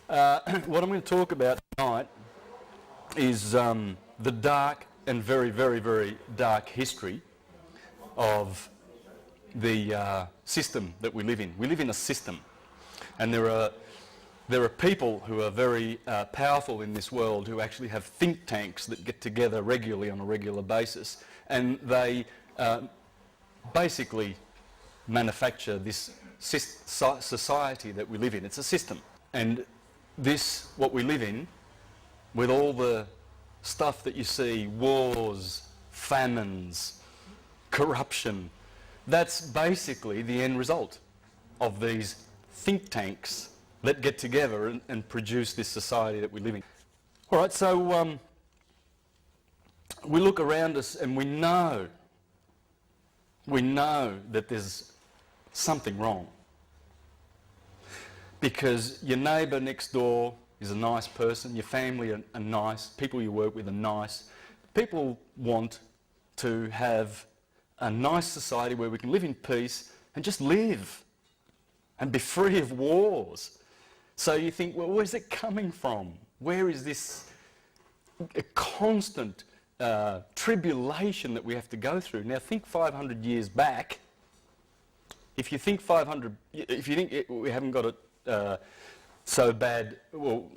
What I'm going to talk about tonight is the dark and very, very, very dark history of the system that we live in. We live in a system, and there are people who are very powerful in this world who actually have think tanks that get together regularly on a regular basis, and they basically manufacture this society that we live in. It's a system. And this, what we live in, with all the stuff that you see, wars, famines, corruption, that's basically the end result of these think tanks that get together and produce this society that we live in. All right, so we look around us and we know that there's something wrong. Because your neighbour next door is a nice person, your family are nice, people you work with are nice. People want to have a nice society where we can live in peace and just live and be free of wars. So you think, well, where's it coming from? Where is this constant tribulation that we have to go through? Now think 500 years back. If you think we haven't got it so bad, well,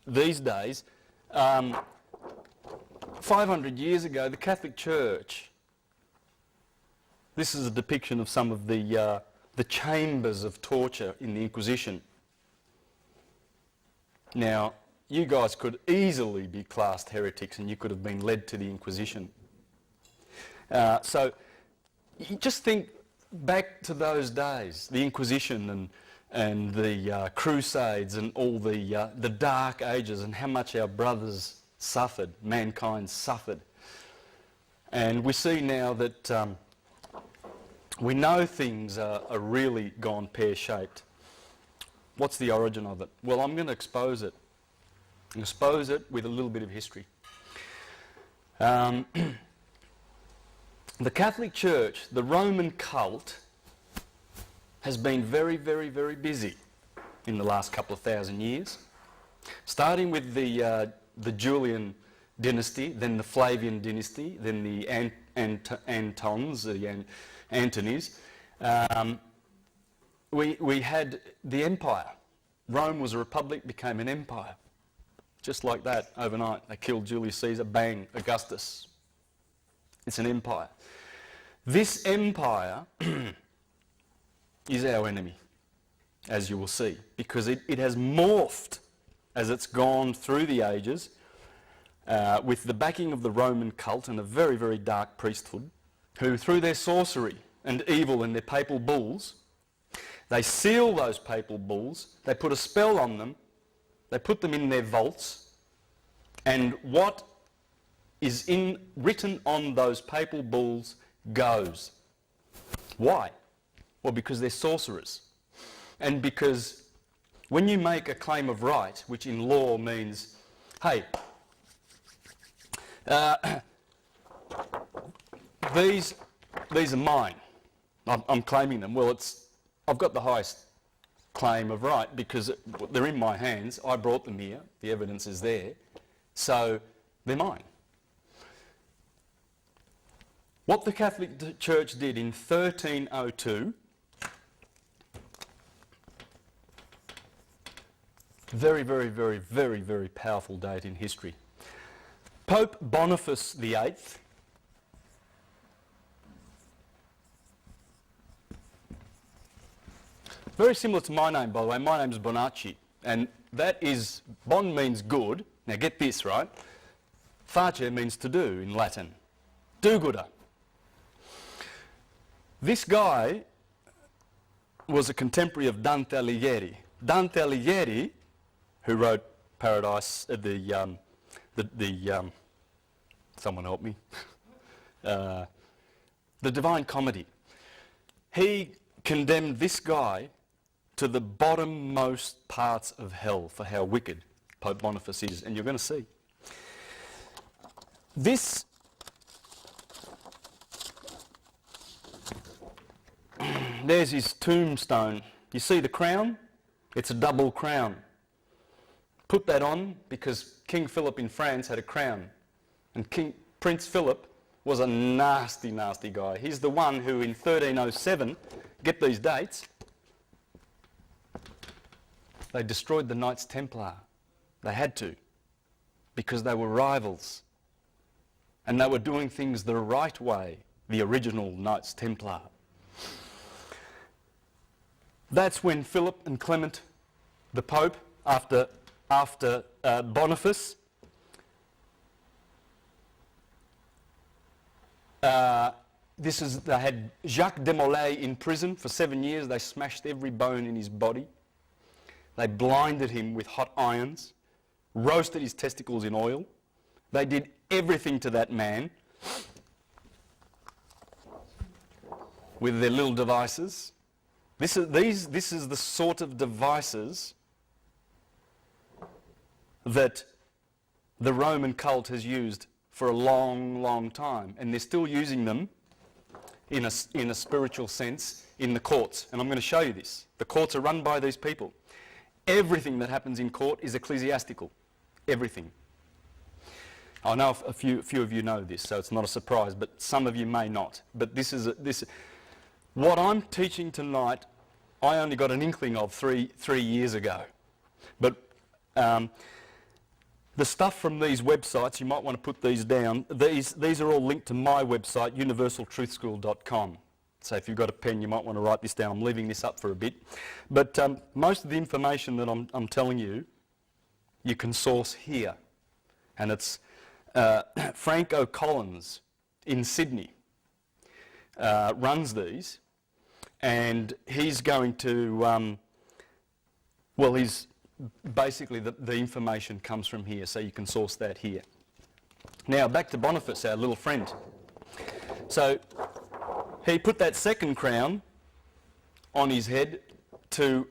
these days, 500 years ago, the Catholic Church, this is a depiction of some of the chambers of torture in the Inquisition. Now, you guys could easily be classed heretics and you could have been led to the Inquisition. So, you just think back to those days, the Inquisition and the Crusades and all the Dark Ages, and how much our brothers suffered, mankind suffered. And we see now that we know things are really gone pear-shaped. What's the origin of it? Well, I'm going to expose it. Expose it with a little bit of history. The Catholic Church, the Roman cult, has been very, very, very busy in the last couple of thousand years. Starting with the Julian dynasty, then the Flavian dynasty, then the Antons, the Antonys. We had the empire. Rome was a republic, became an empire. Just like that, overnight. They killed Julius Caesar, bang, Augustus. It's an empire. This empire is our enemy, as you will see, because it has morphed as it's gone through the ages with the backing of the Roman cult and a very, very dark priesthood, who through their sorcery and evil and their papal bulls, they seal those papal bulls, they put a spell on them, they put them in their vaults, and what is written on those papal bulls goes. Why? Well, because they're sorcerers. And because when you make a claim of right, which in law means, hey, these are mine, I'm claiming them. Well, I've got the highest claim of right because they're in my hands. I brought them here. The evidence is there. So they're mine. What the Catholic Church did in 1302, very, very, very, very, very powerful date in history. Pope Boniface VIII very similar to my name, by the way. My name's Bonacci, and that is, bon means good. Now get this, right? Face means to do in Latin. Do-gooder. This guy was a contemporary of Dante Alighieri. Dante Alighieri, who wrote Paradise, someone help me, the Divine Comedy. He condemned this guy to the bottommost parts of hell for how wicked Pope Boniface is, and you're going to see. This there's his tombstone. You see the crown? It's a double crown. put that on because King Philip in France had a crown. And Prince Philip was a nasty, nasty guy. He's the one who in 1307, get these dates, they destroyed the Knights Templar. They had to, because they were rivals. And they were doing things the right way, the original Knights Templar. That's when Philip and Clement, the Pope, after Boniface, they had Jacques de Molay in prison for 7 years. They smashed every bone in his body. They blinded him with hot irons, roasted his testicles in oil. They did everything to that man with their little devices. This is the sort of devices that the Roman cult has used for a long, long time, and they're still using them in a spiritual sense in the courts. And I'm going to show you this. The courts are run by these people. Everything that happens in court is ecclesiastical. Everything. I know a few of you know this, so it's not a surprise, but some of you may not. But what I'm teaching tonight, I only got an inkling of three years ago. But the stuff from these websites, you might want to put these down. These are all linked to my website, universaltruthschool.com. So if you've got a pen, you might want to write this down. I'm leaving this up for a bit. But most of the information that I'm telling you, you can source here. And it's Frank O'Collins in Sydney runs these. And he's going to, he's basically the information comes from here, so you can source that here. Now back to Boniface, our little friend. So he put that second crown on his head to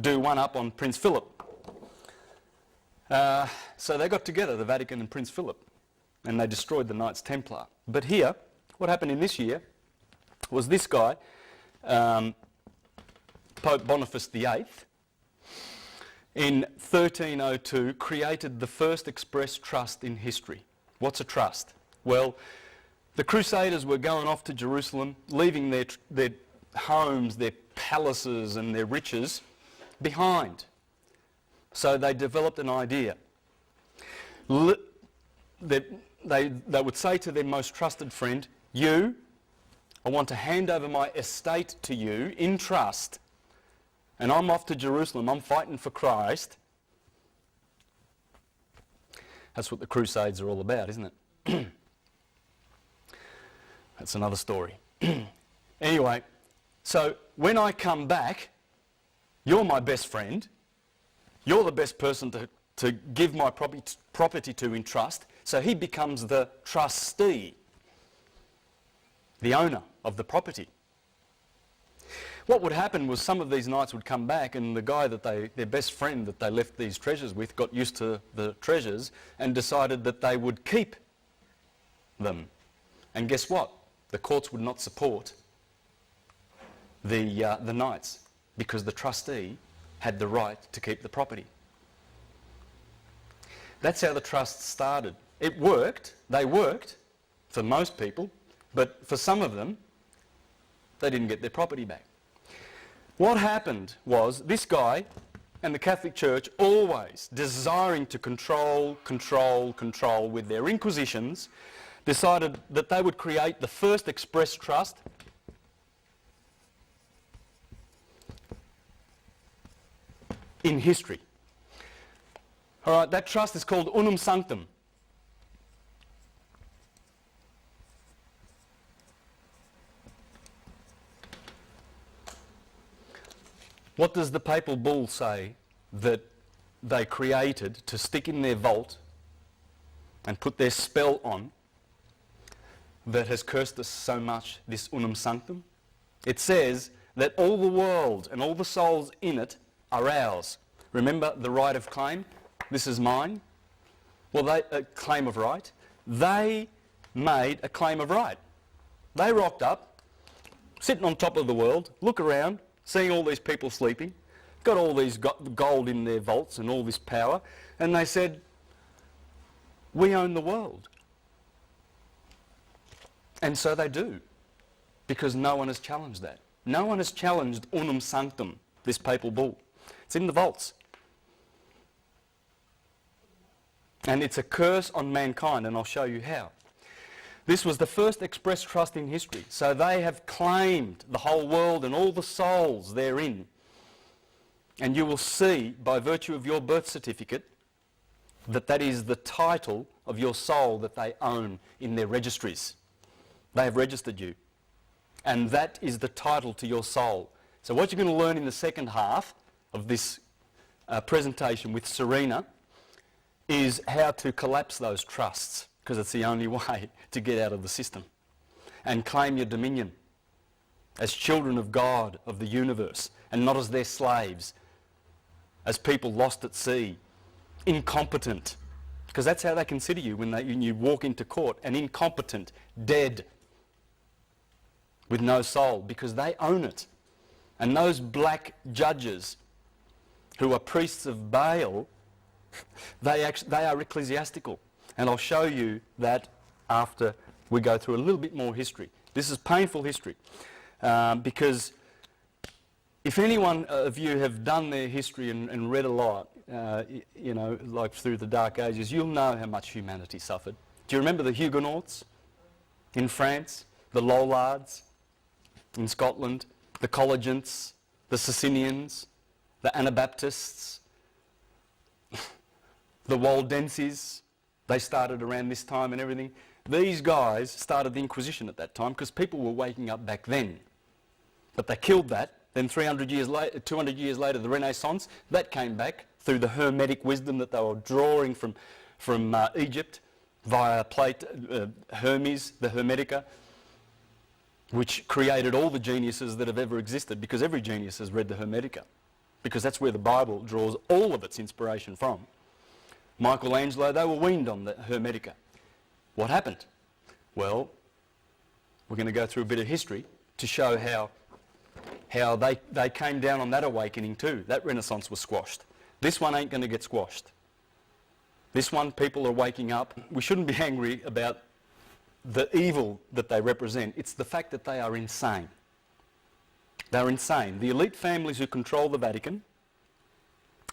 do one up on Prince Philip. So they got together, the Vatican and Prince Philip, and they destroyed the Knights Templar. But here, what happened in this year was this guy, Pope Boniface VIII, in 1302 created the first express trust in history. What's a trust? Well, the Crusaders were going off to Jerusalem, leaving their homes, their palaces and their riches behind. So they developed an idea. They would say to their most trusted friend, I want to hand over my estate to you in trust, and I'm off to Jerusalem, I'm fighting for Christ. That's what the Crusades are all about, isn't it? That's another story. Anyway, so when I come back, you're my best friend, you're the best person to give my property to in trust, so he becomes the trustee, the owner of the property. What would happen was some of these knights would come back, and the guy their best friend that they left these treasures with got used to the treasures and decided that they would keep them. And guess what? The courts would not support the knights because the trustee had the right to keep the property. That's how the trust started. It worked. They worked for most people, but for some of them, they didn't get their property back. What happened was this guy and the Catholic Church, always desiring to control with their inquisitions, decided that they would create the first express trust in history. All right, that trust is called Unum Sanctum. What does the papal bull say that they created to stick in their vault and put their spell on that has cursed us so much, this Unum Sanctum? It says that all the world and all the souls in it are ours. Remember the right of claim? This is mine. Well, a claim of right. They made a claim of right. They rocked up, sitting on top of the world, look around, seeing all these people sleeping, got all these gold in their vaults and all this power, and they said, we own the world. And so they do, because no one has challenged that. No one has challenged Unum Sanctum, this papal bull. It's in the vaults. And it's a curse on mankind, and I'll show you how. This was the first express trust in history. So they have claimed the whole world and all the souls therein. And you will see, by virtue of your birth certificate, that that is the title of your soul that they own in their registries. They have registered you. And that is the title to your soul. So what you're going to learn in the second half of this presentation with Serena is how to collapse those trusts, because it's the only way to get out of the system and claim your dominion as children of God, of the universe, and not as their slaves, as people lost at sea, incompetent, because that's how they consider you when you walk into court, an incompetent, dead, with no soul, because they own it. And those black judges who are priests of Baal, they are ecclesiastical. And I'll show you that after we go through a little bit more history. This is painful history, because if anyone of you have done their history and read a lot, you know, like through the Dark Ages, you'll know how much humanity suffered. Do you remember the Huguenots in France, the Lollards in Scotland, the Collegiants, the Socinians, the Anabaptists, the Waldenses? They started around this time and everything. These guys started the Inquisition at that time because people were waking up back then. But they killed that. Then 200 years later, the Renaissance, that came back through the Hermetic wisdom that they were drawing from Egypt via Hermes, the Hermetica, which created all the geniuses that have ever existed, because every genius has read the Hermetica, because that's where the Bible draws all of its inspiration from. Michelangelo, they were weaned on the Hermetica. What happened? Well, we're going to go through a bit of history to show how they came down on that awakening too. That Renaissance was squashed. This one ain't going to get squashed. This one, people are waking up. We shouldn't be angry about the evil that they represent. It's the fact that they are insane. They're insane. The elite families who control the Vatican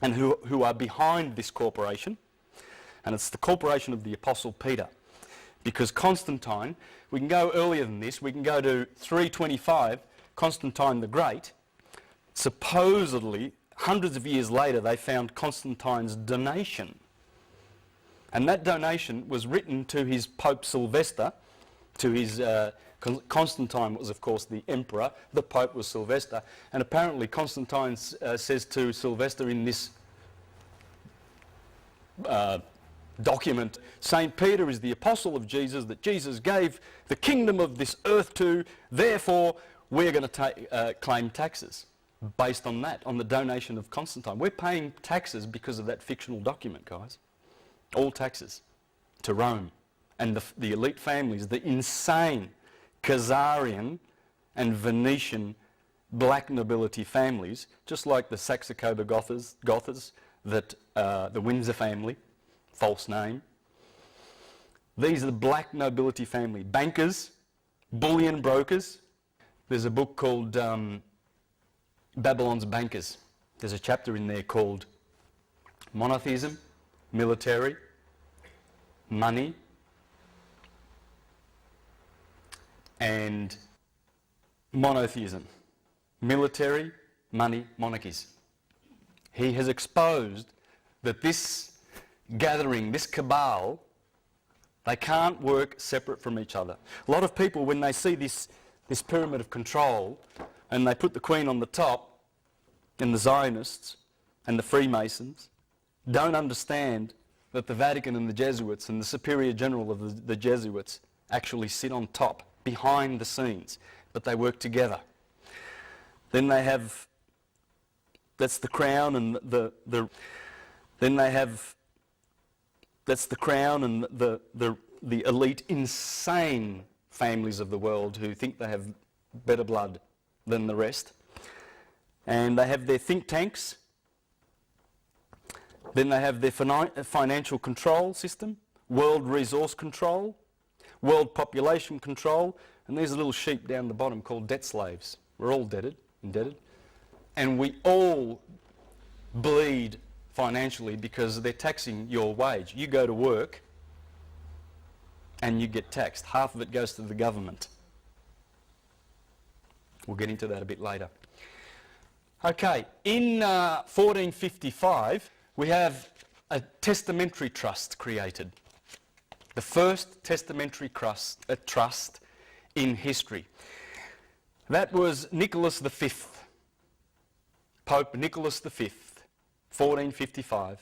and who are behind this corporation, and it's the corporation of the Apostle Peter, because Constantine, we can go earlier than this, we can go to 325, Constantine the Great. Supposedly, hundreds of years later, they found Constantine's donation. And that donation was written to his Pope Sylvester, to his... Constantine was, of course, the emperor. The Pope was Sylvester. And apparently Constantine says to Sylvester in this document, St. Peter is the apostle of Jesus, that Jesus gave the kingdom of this earth to, therefore we're going to claim taxes based on that, on the donation of Constantine. We're paying taxes because of that fictional document, guys. All taxes to Rome. And the elite families, the insane Khazarian and Venetian black nobility families, just like the Saxe-Coburg-Gothas, that the Windsor family, false name. These are the black nobility family. Bankers, bullion brokers. There's a book called Babylon's Bankers. There's a chapter in there called Monotheism, Military, Money, and Monotheism. Military, money, monarchies. He has exposed that this gathering, this cabal, they can't work separate from each other. A lot of people, when they see this pyramid of control, and they put the Queen on the top, and the Zionists, and the Freemasons, don't understand that the Vatican and the Jesuits and the Superior General of the Jesuits actually sit on top, behind the scenes, but they work together. Then they have, that's the crown and then they have, that's the crown and the elite, insane families of the world who think they have better blood than the rest. And they have their think tanks. Then they have their financial control system, world resource control, world population control, and there's a little sheep down the bottom called debt slaves. We're all indebted. And we all bleed financially because they're taxing your wage. You go to work and you get taxed. Half of it goes to the government. We'll get into that a bit later. Okay, in 1455, we have a testamentary trust created. The first testamentary trust in history. That was Nicholas V, Pope Nicholas V, 1455.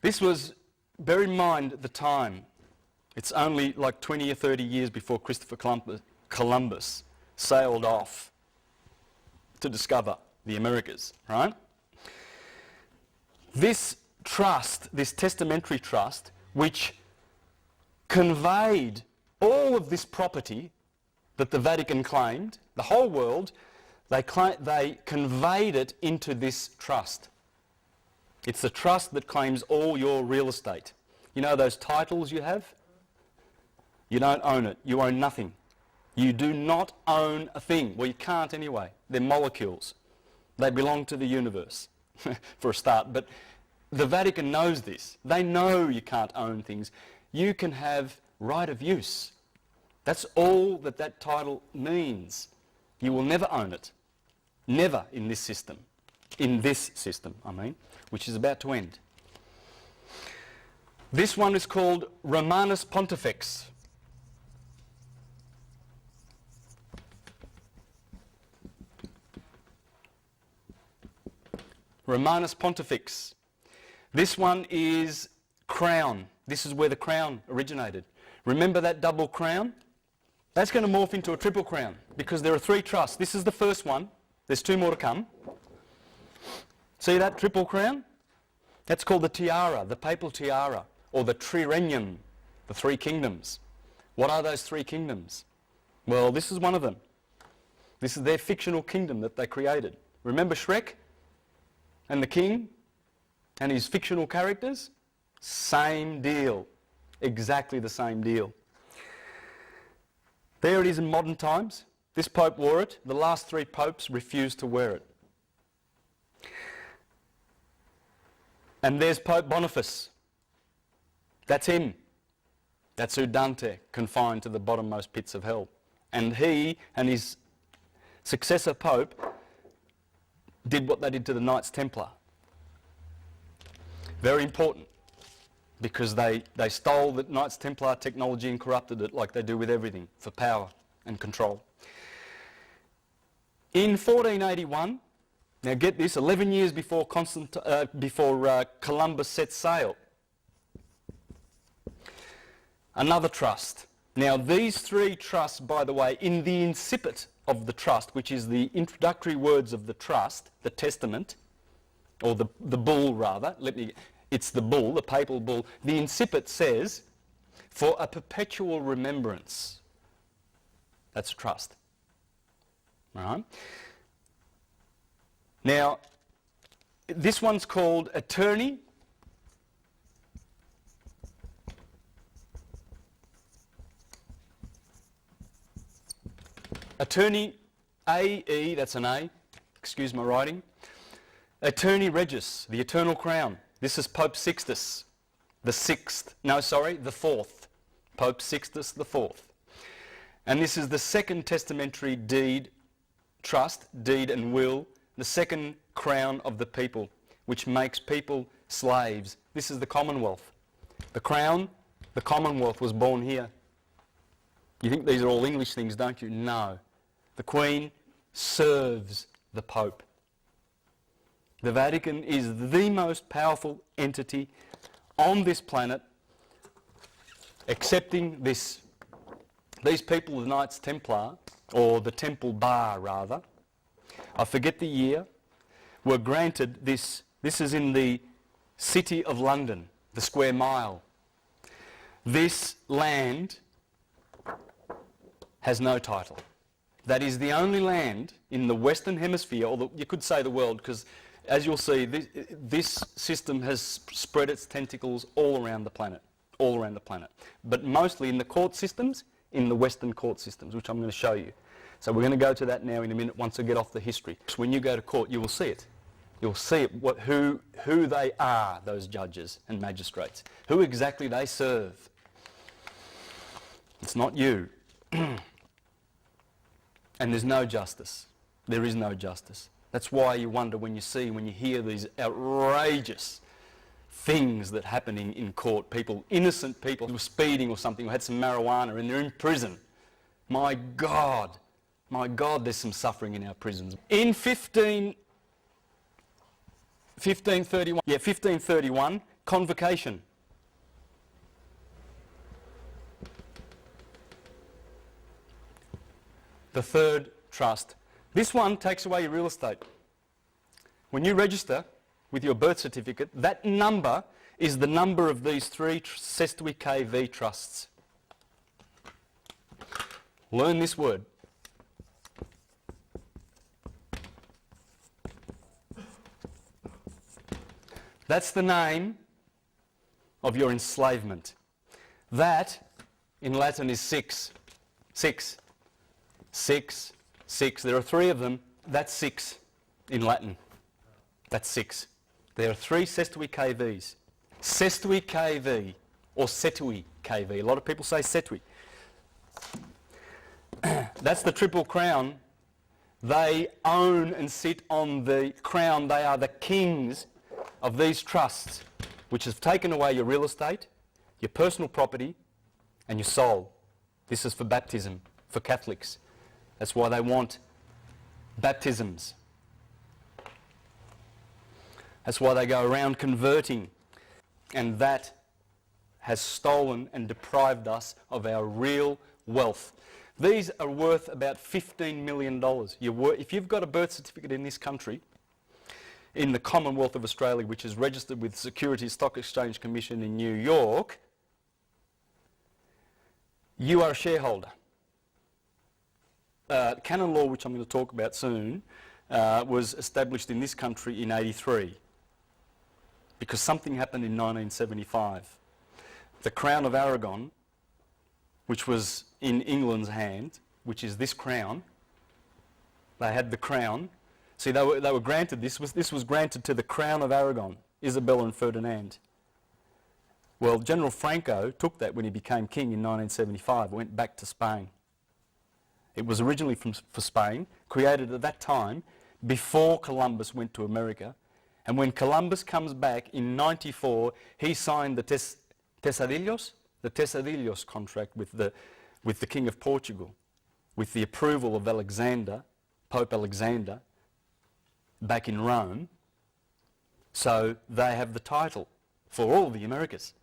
This was, bear in mind at the time, it's only like 20 or 30 years before Christopher Columbus sailed off to discover the Americas, right? This trust, this testamentary trust, which conveyed all of this property that the Vatican claimed, the whole world, they conveyed it into this trust. It's the trust that claims all your real estate. You know those titles you have? You don't own it. You own nothing. You do not own a thing. Well, you can't anyway. They're molecules. They belong to the universe, for a start. But the Vatican knows this. They know you can't own things. You can have right of use. That's all that that title means. You will never own it. Never in this system. In this system, I mean, which is about to end. This one is called Romanus Pontifex. Romanus Pontifex. This one is crown. This is where the crown originated. Remember that double crown? That's going to morph into a triple crown because there are three trusts. This is the first one. There's two more to come. See that triple crown? That's called the tiara, the papal tiara, or the triregnum, the three kingdoms. What are those three kingdoms? Well, this is one of them. This is their fictional kingdom that they created. Remember Shrek and the king and his fictional characters? Same deal. Exactly the same deal. There it is in modern times. This pope wore it. The last three popes refused to wear it. And there's Pope Boniface. That's him. That's Udante, confined to the bottommost pits of hell. And he and his successor pope did what they did to the Knights Templar. Very important, because they stole the Knights Templar technology and corrupted it like they do with everything for power and control. In 1481, now get this, 11 years before Columbus set sail, another trust. Now these three trusts, by the way, in the incipit of the trust, which is the introductory words of the trust, the testament, or the bull rather, it's the bull, the papal bull. The incipit says, for a perpetual remembrance. That's a trust. All right? Now, this one's called Attorney. Attorney A-E, that's an A, excuse my writing. Attorney Regis, the Eternal Crown. This is Pope Sixtus, the fourth. Pope Sixtus the Fourth. And this is the second testamentary deed, trust, deed and will, the second crown of the people, which makes people slaves. This is the Commonwealth. The crown, the Commonwealth was born here. You think these are all English things, don't you? No. The Queen serves the Pope. The Vatican is the most powerful entity on this planet, accepting this. These people, the Knights Templar, or the Temple Bar rather, I forget the year, were granted this. This is in the City of London, the square mile. This land has no title. That is the only land in the Western Hemisphere, or you could say the world, because as you'll see, this system has spread its tentacles all around the planet, but mostly in the court systems, in the Western court systems, which I'm going to show you. So we're going to go to that now in a minute once I get off the history. So when you go to court, you will see it. You'll see it, who they are, those judges and magistrates, who exactly they serve. It's not you. And there's no justice. There is no justice. That's why you wonder when you hear these outrageous things that happen in court. People, innocent people who were speeding or something, who had some marijuana and they're in prison. My God, there's some suffering in our prisons. In 1531, convocation. The third trust. This one takes away your real estate. When you register with your birth certificate, that number is the number of these three Cestui Que Vie trusts. Learn this word. That's the name of your enslavement. That, in Latin, is six. Six. Six. Six. There are three of them. That's six in Latin. That's six. There are three Cestui Que Vies. Cestui Que Vie, or Setui Que Vie. A lot of people say Setui. That's the Triple Crown. They own and sit on the crown. They are the kings of these trusts, which have taken away your real estate, your personal property, and your soul. This is for baptism, for Catholics. That's why they want baptisms. That's why they go around converting. And that has stolen and deprived us of our real wealth. These are worth about $15 million. If you've got a birth certificate in this country, in the Commonwealth of Australia, which is registered with the Securities Stock Exchange Commission in New York, you are a shareholder. Canon law, which I'm going to talk about soon, was established in this country in 1983 because something happened in 1975. The Crown of Aragon, which was in England's hand, which is this crown, they had the crown. See, they were granted, this was granted to the Crown of Aragon, Isabella and Ferdinand. Well, General Franco took that when he became king in 1975, went back to Spain. It was originally for Spain, created at that time before Columbus went to America. And when Columbus comes back in 94, he signed the Tesadillos contract with the King of Portugal, with the approval of Alexander, Pope Alexander, back in Rome. So they have the title for all the Americas.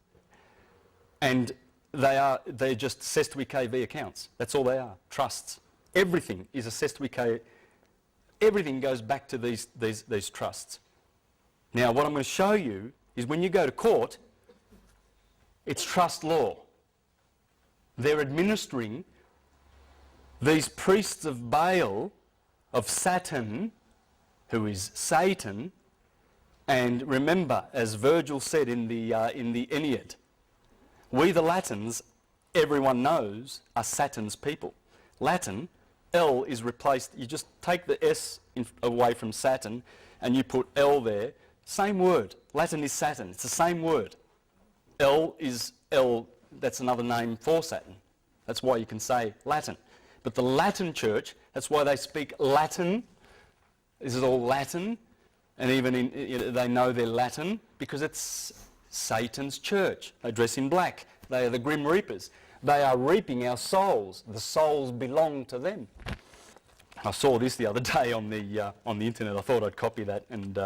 And they're just Cestui Que Vie accounts. That's all they are, trusts. Everything is a Cestui Que. Everything goes back to these trusts. Now, what I'm going to show you is when you go to court, it's trust law. They're administering these priests of Baal, of Saturn, who is Satan, and remember, as Virgil said in the Aeneid, we the Latins, everyone knows, are Saturn's people. Latin, L is replaced, you just take the S away from Saturn and you put L there. Same word. Latin is Saturn. It's the same word. L is L, that's another name for Saturn. That's why you can say Latin. But the Latin church, that's why they speak Latin. This is all Latin. And even they know they're Latin because it's Satan's church. They dress in black. They are the Grim Reapers. They are reaping our souls. The souls belong to them. I saw this the other day on the internet. I thought I'd copy that and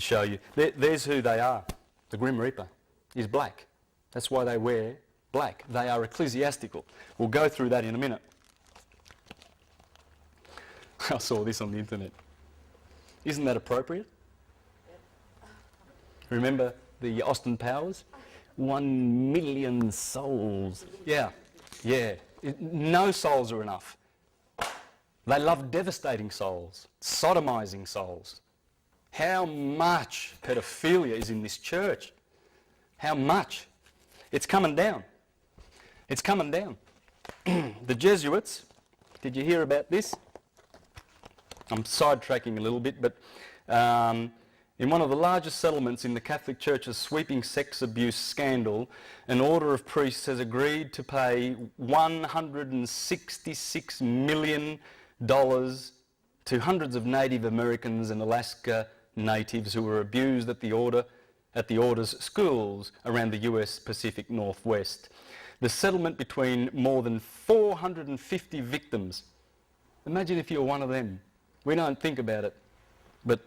show you. There's who they are. The Grim Reaper is black. That's why they wear black. They are ecclesiastical. We'll go through that in a minute. I saw this on the internet. Isn't that appropriate? Remember the Austin Powers? 1 million souls. Yeah. No souls are enough. They love devastating souls, sodomizing souls. How much pedophilia is in this church? How much? It's coming down. It's coming down. The Jesuits, did you hear about this? I'm sidetracking a little bit, but in one of the largest settlements in the Catholic Church's sweeping sex abuse scandal, an order of priests has agreed to pay $166 million to hundreds of Native Americans and Alaska natives who were abused at the order's schools around the US Pacific Northwest. The settlement between more than 450 victims. Imagine if you're one of them. We don't think about it, but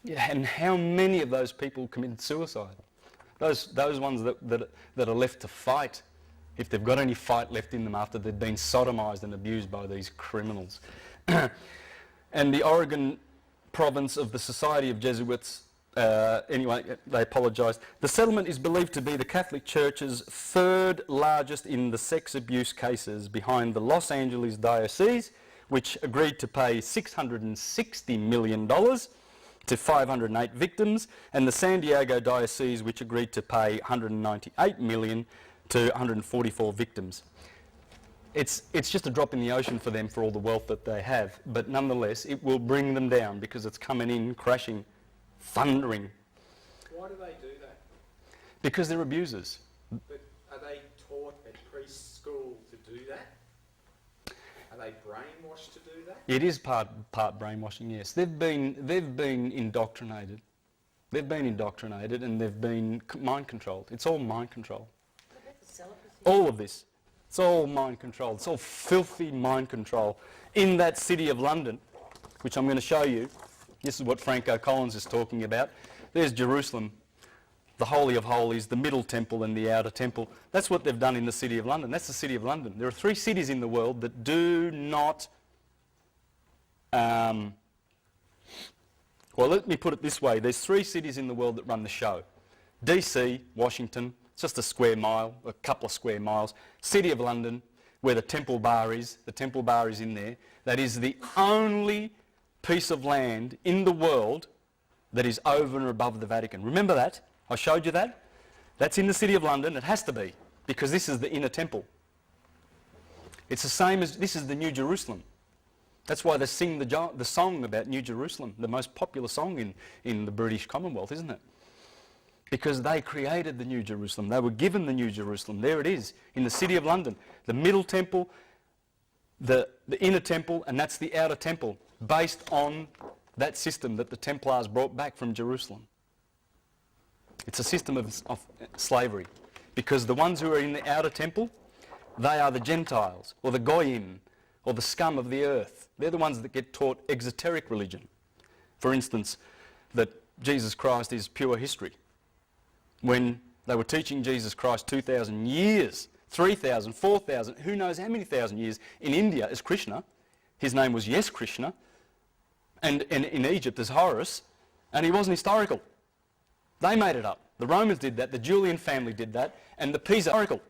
yeah, and how many of those people committed suicide? Those ones that are left to fight, if they've got any fight left in them after they've been sodomized and abused by these criminals. And the Oregon province of the Society of Jesuits, anyway, they apologised. The settlement is believed to be the Catholic Church's third largest in the sex abuse cases, behind the Los Angeles Diocese, which agreed to pay $660 million to 508 victims, and the San Diego Diocese, which agreed to pay $198 million to 144 victims. It's just a drop in the ocean for them for all the wealth that they have, but nonetheless it will bring them down because it's coming in crashing, thundering. Why do they do that? Because they're abusers. But are they taught at preschool to do that? Are they brainwashed to do that? It is part brainwashing, yes. They've been indoctrinated. They've been indoctrinated and they've been mind controlled. It's all mind control. All of this. It's all mind control. It's all filthy mind control. In that city of London, which I'm going to show you, this is what Franco Collins is talking about. There's Jerusalem, the Holy of Holies, the Middle Temple and the Outer Temple. That's what they've done in the City of London. That's the City of London. There are 3 cities in the world that do not... well, let me put it this way. There's 3 cities in the world that run the show. DC, Washington, it's just a square mile, a couple of square miles. City of London, where the Temple Bar is. The Temple Bar is in there. That is the only piece of land in the world that is over and above the Vatican. Remember that? I showed you that? That's in the City of London. It has to be, because this is the inner temple. It's the same as, this is the New Jerusalem. That's why they sing the song about New Jerusalem, the most popular song in the British Commonwealth, isn't it? Because they created the New Jerusalem. They were given the New Jerusalem. There it is, in the City of London. The Middle Temple, the Inner Temple, and that's the Outer Temple, based on that system that the Templars brought back from Jerusalem. It's a system of slavery. Because the ones who are in the Outer Temple, they are the Gentiles, or the Goyim, or the scum of the earth. They're the ones that get taught exoteric religion. For instance, that Jesus Christ is pure history. When they were teaching Jesus Christ 2,000 years, 3,000, 4,000, who knows how many thousand years, in India as Krishna. His name was Yes Krishna. And in Egypt as Horus. And he wasn't historical. They made it up. The Romans did that, the Julian family did that, and the Piso historical.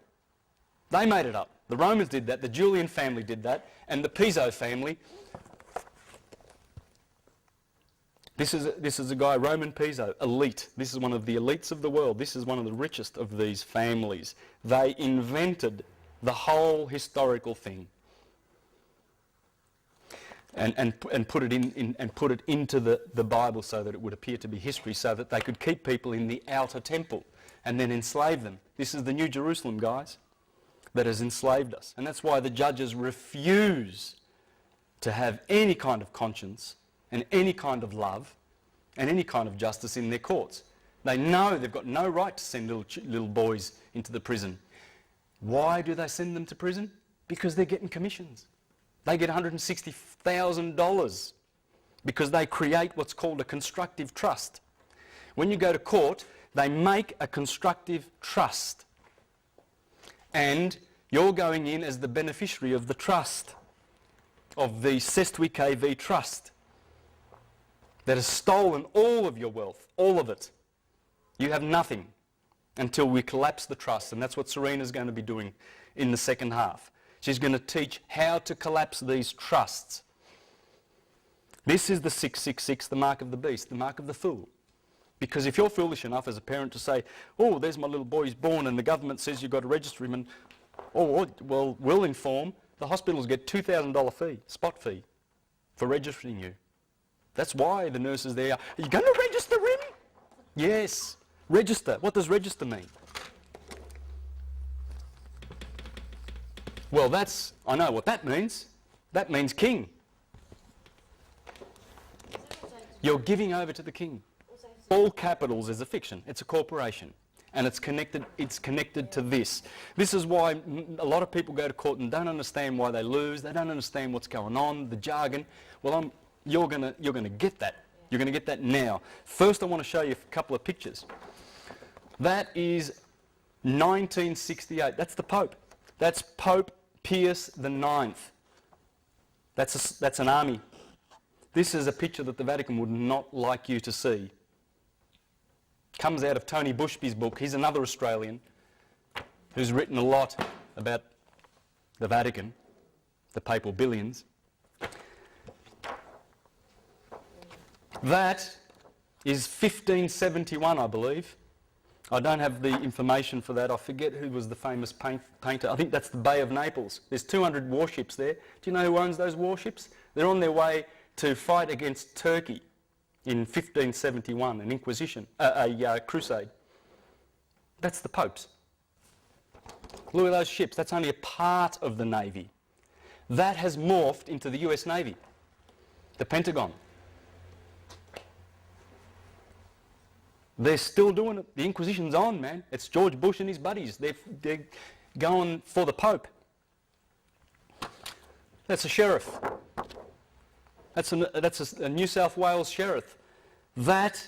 They made it up. The Romans did that, the Julian family did that, and the Piso family. This is a guy, Roman Piso, elite. This is one of the elites of the world. This is one of the richest of these families. They invented the whole historical thing and put it into the Bible so that it would appear to be history, so that they could keep people in the outer temple and then enslave them. This is the New Jerusalem, guys, that has enslaved us. And that's why the judges refuse to have any kind of conscience and any kind of love and any kind of justice in their courts. They know they've got no right to send little boys into the prison. Why do they send them to prison? Because they're getting commissions. They get $160,000 because they create what's called a constructive trust. When you go to court, they make a constructive trust. And you're going in as the beneficiary of the trust, of the Sestwi KV trust, that has stolen all of your wealth, all of it. You have nothing until we collapse the trust, and that's what Serena's going to be doing in the second half. She's going to teach how to collapse these trusts. This is the 666, the mark of the beast, the mark of the fool. Because if you're foolish enough as a parent to say, oh, there's my little boy, he's born, and the government says you've got to register him, and, oh, well, we'll inform, the hospitals get $2,000 fee, spot fee, for registering you. That's why the nurses there are you going to register him? Yes, register. What does register mean? Well, I know what that means. That means king. You're giving over to the king. All capitals is a fiction. It's a corporation. And it's connected to this. This is why a lot of people go to court and don't understand why they lose. They don't understand what's going on, the jargon. Well, you're going to get that. You're going to get that now. First, I want to show you a couple of pictures. That is 1968. That's the Pope. That's Pope Pius IX. That's an army. This is a picture that the Vatican would not like you to see. Comes out of Tony Bushby's book. He's another Australian who's written a lot about the Vatican, the papal billions. That is 1571, I believe. I don't have the information for that. I forget who was the famous painter. I think that's the Bay of Naples. There's 200 warships there. Do you know who owns those warships? They're on their way to fight against Turkey in 1571, an inquisition, a crusade. That's the Pope's. Look at those ships. That's only a part of the Navy. That has morphed into the US Navy, the Pentagon. They're still doing it. The Inquisition's on, man. It's George Bush and his buddies. They're going for the Pope. That's a sheriff. That's a New South Wales sheriff. That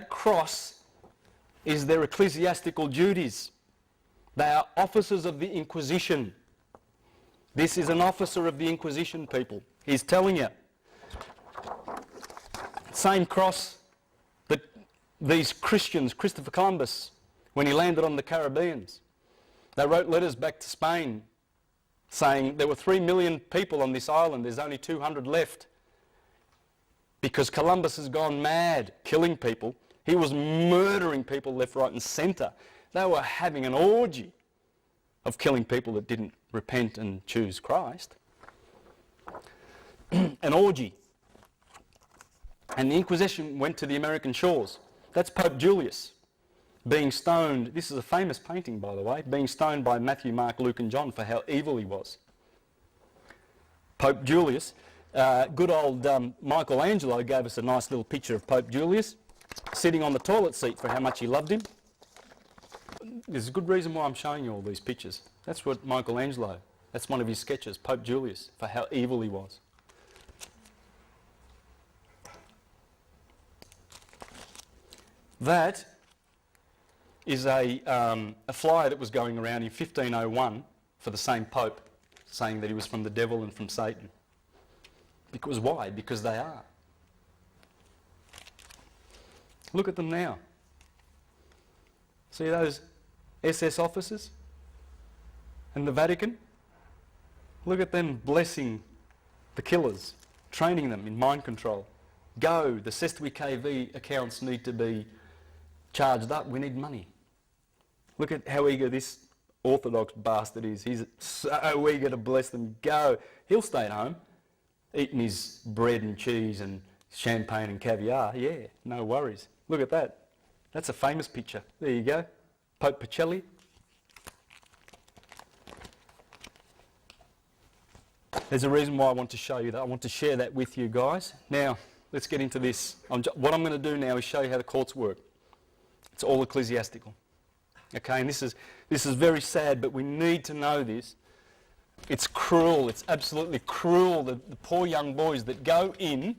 cross is their ecclesiastical duties. They are officers of the Inquisition. This is an officer of the Inquisition, people. He's telling you. Same cross that these Christians, Christopher Columbus, when he landed on the Caribbeans, they wrote letters back to Spain saying there were 3 million people on this island, there's only 200 left. Because Columbus has gone mad, killing people. He was murdering people left, right and centre. They were having an orgy of killing people that didn't repent and choose Christ. An orgy. And the Inquisition went to the American shores. That's Pope Julius being stoned. This is a famous painting, by the way, being stoned by Matthew, Mark, Luke and John for how evil he was. Pope Julius. Good old Michelangelo gave us a nice little picture of Pope Julius sitting on the toilet seat for how much he loved him. There's a good reason why I'm showing you all these pictures. That's what Michelangelo, that's one of his sketches, Pope Julius, for how evil he was. That is a flyer that was going around in 1501 for the same Pope, saying that he was from the devil and from Satan. Because why? Because they are. Look at them now. See those SS officers and the Vatican? Look at them blessing the killers, training them in mind control. Go, the Sestui KV accounts need to be charged up, we need money. Look at how eager this Orthodox bastard is. He's so eager to bless them. Go. He'll stay at home, eating his bread and cheese and champagne and caviar. Yeah, no worries. Look at that. That's a famous picture. There you go. Pope Pacelli. There's a reason why I want to show you that. I want to share that with you guys. Now, let's get into this. What I'm going to do now is show you how the courts work. It's all ecclesiastical. Okay, and this is very sad, but we need to know this. It's cruel. It's absolutely cruel, the poor young boys that go in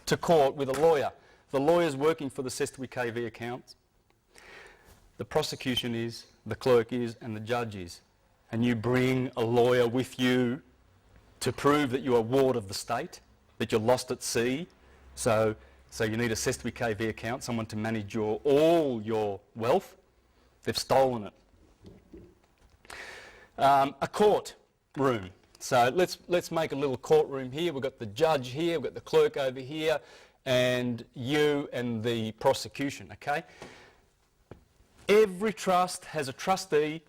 to court with a lawyer. The lawyer's working for the Sestui KV accounts. The prosecution is, the clerk is, and the judge is. And you bring a lawyer with you to prove that you're a ward of the state, that you're lost at sea. So you need a Sestui KV account, someone to manage all your wealth. They've stolen it. A court room. So let's make a little courtroom here. We've got the judge here, we've got the clerk over here, and you and the prosecution, okay? Every trust has a trustee,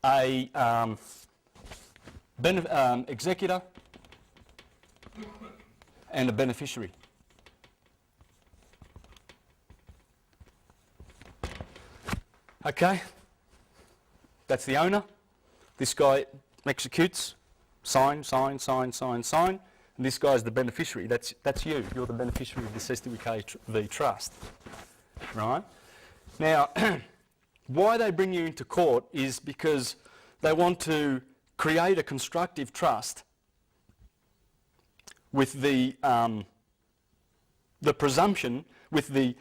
a executor, and a beneficiary. Okay? That's the owner. This guy executes, sign. And this guy's the beneficiary. That's you. You're the beneficiary of the SWKV trust. Right? Now, why they bring you into court is because they want to create a constructive trust with the presumption, with the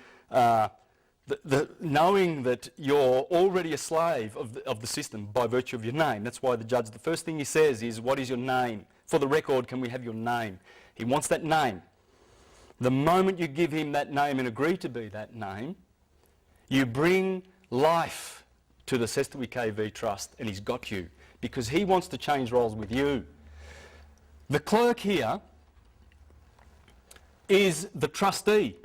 knowing that you're already a slave of the system by virtue of your name. That's why the judge, the first thing he says is, what is your name? For the record, can we have your name? He wants that name. The moment you give him that name and agree to be that name, you bring life to the SWKV trust, and he's got you, because he wants to change roles with you. The clerk here is the trustee,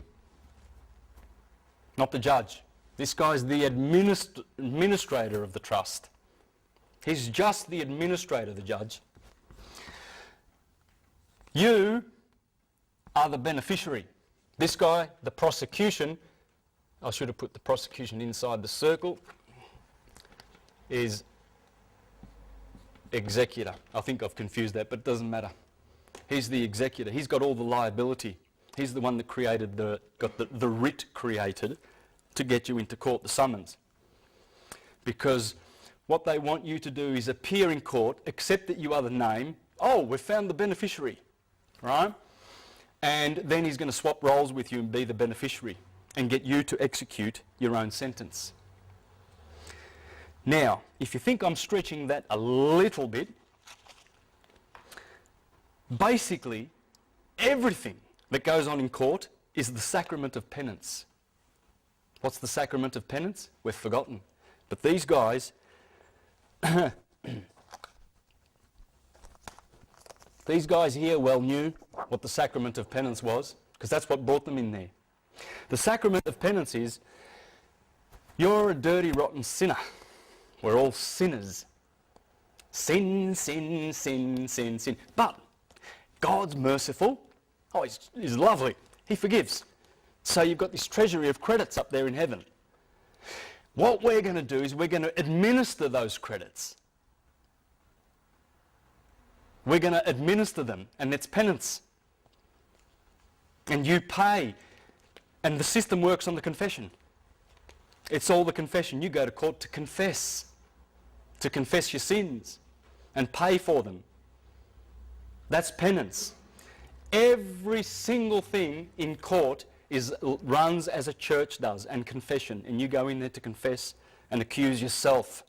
not the judge. This guy's the administrator of the trust. He's just the administrator, the judge. You are the beneficiary. This guy, the prosecution, I should have put the prosecution inside the circle, is executor. I think I've confused that, but it doesn't matter. He's the executor. He's got all the liability. He's the one that got the writ created to get you into court, the summons. Because what they want you to do is appear in court, accept that you are the name. Oh, we've found the beneficiary, right? And then he's going to swap roles with you and be the beneficiary and get you to execute your own sentence. Now, if you think I'm stretching that a little bit, basically everything that goes on in court is the sacrament of penance. What's the sacrament of penance? We've forgotten. But these guys, these guys here well knew what the sacrament of penance was, because that's what brought them in there. The sacrament of penance is, you're a dirty, rotten sinner. We're all sinners. Sin. But God's merciful. Oh, he's lovely. He forgives. So you've got this treasury of credits up there in heaven. What we're going to do is we're going to administer those credits. We're going to administer them, and it's penance. And you pay. And the system works on the confession. It's all the confession. You go to court to confess your sins and pay for them. That's penance. Every single thing in court runs as a church does, and confession, and you go in there to confess and accuse yourself.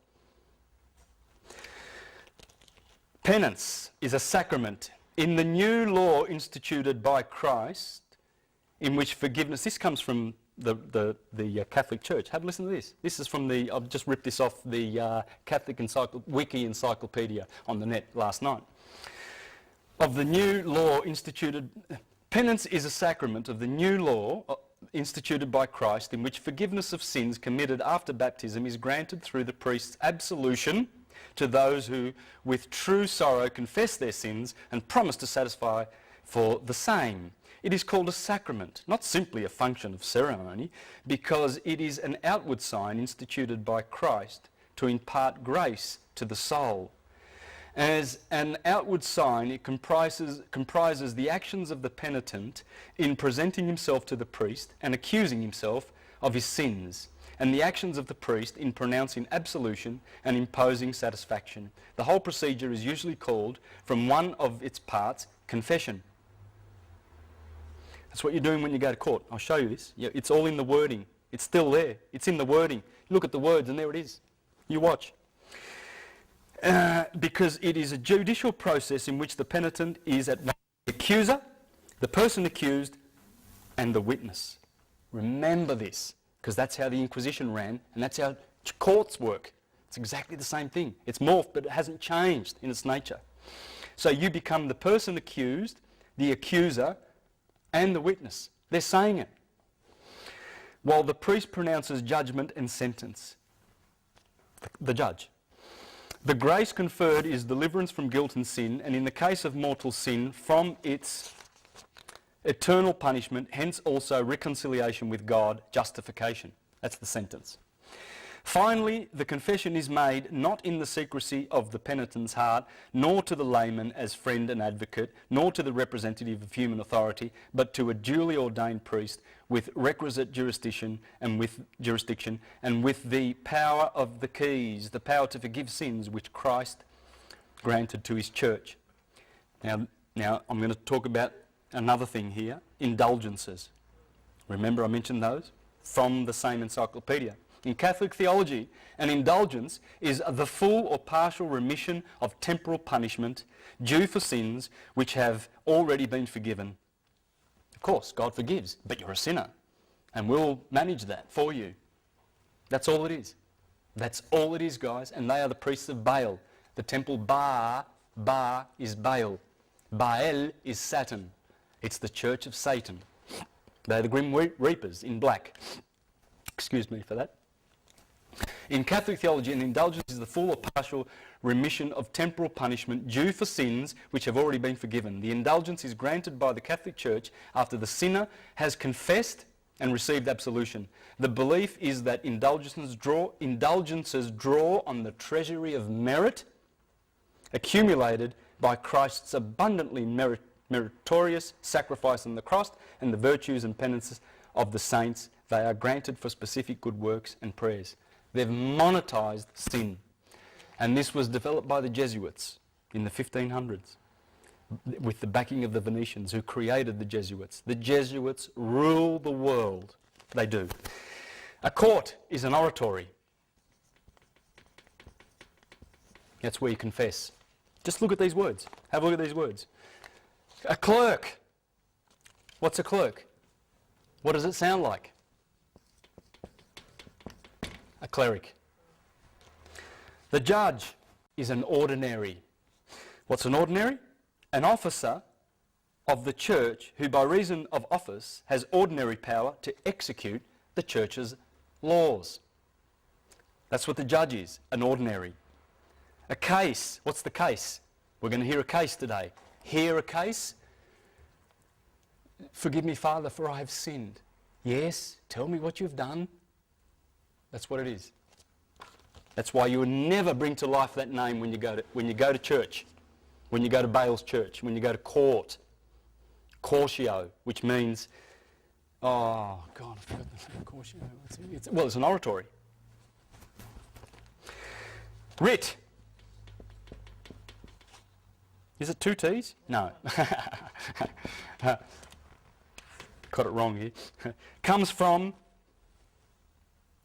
Penance is a sacrament in the new law instituted by Christ, in which forgiveness, this comes from the Catholic Church. Have a listen to this. This is from I've just ripped this off the Catholic Wiki Encyclopedia on the net last night. Of the new law instituted, penance is a sacrament of the new law instituted by Christ, in which forgiveness of sins committed after baptism is granted through the priest's absolution to those who with true sorrow confess their sins and promise to satisfy for the same. It is called a sacrament, not simply a function of ceremony, because it is an outward sign instituted by Christ to impart grace to the soul. As an outward sign, it comprises the actions of the penitent in presenting himself to the priest and accusing himself of his sins, and the actions of the priest in pronouncing absolution and imposing satisfaction. The whole procedure is usually called, from one of its parts, confession. That's what you're doing when you go to court. I'll show you this. Yeah, it's all in the wording. It's still there. It's in the wording. Look at the words and there it is. You watch. Because it is a judicial process in which the penitent is at once the accuser, the person accused, and the witness. Remember this, because that's how the Inquisition ran, and that's how courts work. It's exactly the same thing. It's morphed, but it hasn't changed in its nature. So you become the person accused, the accuser, and the witness. They're saying it. While the priest pronounces judgment and sentence. The judge. The grace conferred is deliverance from guilt and sin, and in the case of mortal sin, from its eternal punishment, hence also reconciliation with God, justification. That's the sentence. Finally, the confession is made not in the secrecy of the penitent's heart, nor to the layman as friend and advocate, nor to the representative of human authority, but to a duly ordained priest with requisite jurisdiction and with the power of the keys, the power to forgive sins which Christ granted to his church. Now I'm going to talk about another thing here, indulgences. Remember I mentioned those from the same encyclopedia. In Catholic theology, an indulgence is the full or partial remission of temporal punishment due for sins which have already been forgiven. Of course, God forgives, but you're a sinner, and we'll manage that for you. That's all it is. That's all it is, guys, and they are the priests of Baal. The temple Ba is Baal. Baal is Saturn. It's the church of Satan. They're the Grim Reapers in black. Excuse me for that. In Catholic theology, an indulgence is the full or partial remission of temporal punishment due for sins which have already been forgiven. The indulgence is granted by the Catholic Church after the sinner has confessed and received absolution. The belief is that indulgences draw on the treasury of merit accumulated by Christ's abundantly meritorious sacrifice on the cross and the virtues and penances of the saints. They are granted for specific good works and prayers. They've monetized sin. And this was developed by the Jesuits in the 1500s with the backing of the Venetians who created the Jesuits. The Jesuits rule the world. They do. A court is an oratory. That's where you confess. Just look at these words. Have a look at these words. A clerk. What's a clerk? What does it sound like? A cleric. The judge is an ordinary. What's an ordinary? An officer of the church who by reason of office has ordinary power to execute the church's laws. That's what the judge is, an ordinary. A case. What's the case? We're going to hear a case today. Hear a case? Forgive me, Father, for I have sinned. Yes, tell me what you've done. That's what it is. That's why you will never bring to life that name when you go to church, when you go to Baal's church, when you go to court. Cortio, which means, oh God, I forgot the name. Cortio. Well, it's an oratory. Writ. Is it two T's? No. Got it wrong here. Comes from,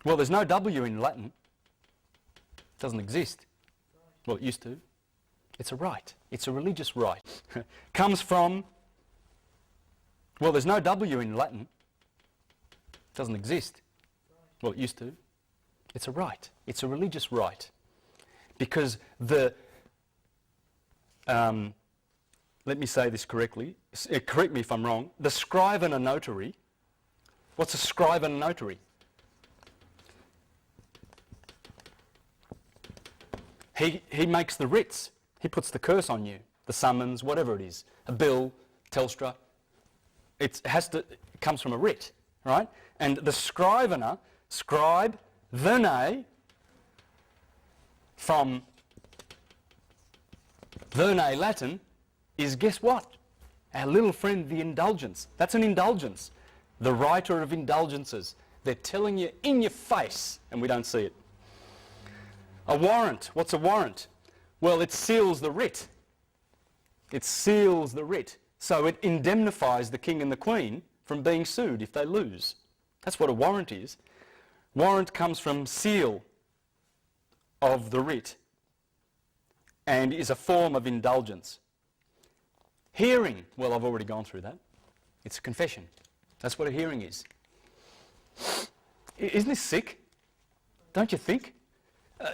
well, there's no W in Latin. It doesn't exist. Well, it used to. It's a right. It's a religious right. Comes from, well, there's no W in Latin. It doesn't exist. Well, it used to. It's a right. It's a religious right. Because let me say this correctly. Correct me if I'm wrong. The scribe and a notary. What's a scribe and a notary? He makes the writs. He puts the curse on you. The summons, whatever it is. A bill, Telstra. It comes from a writ, right? And the scrivener, scribe, verne, from verne Latin, is guess what? Our little friend, the indulgence. That's an indulgence. The writer of indulgences. They're telling you in your face, and we don't see it. A warrant. What's a warrant? Well, it seals the writ. It seals the writ. So it indemnifies the king and the queen from being sued if they lose. That's what a warrant is. Warrant comes from seal of the writ and is a form of indulgence. Hearing. Well, I've already gone through that. It's a confession. That's what a hearing is. Isn't this sick? Don't you think?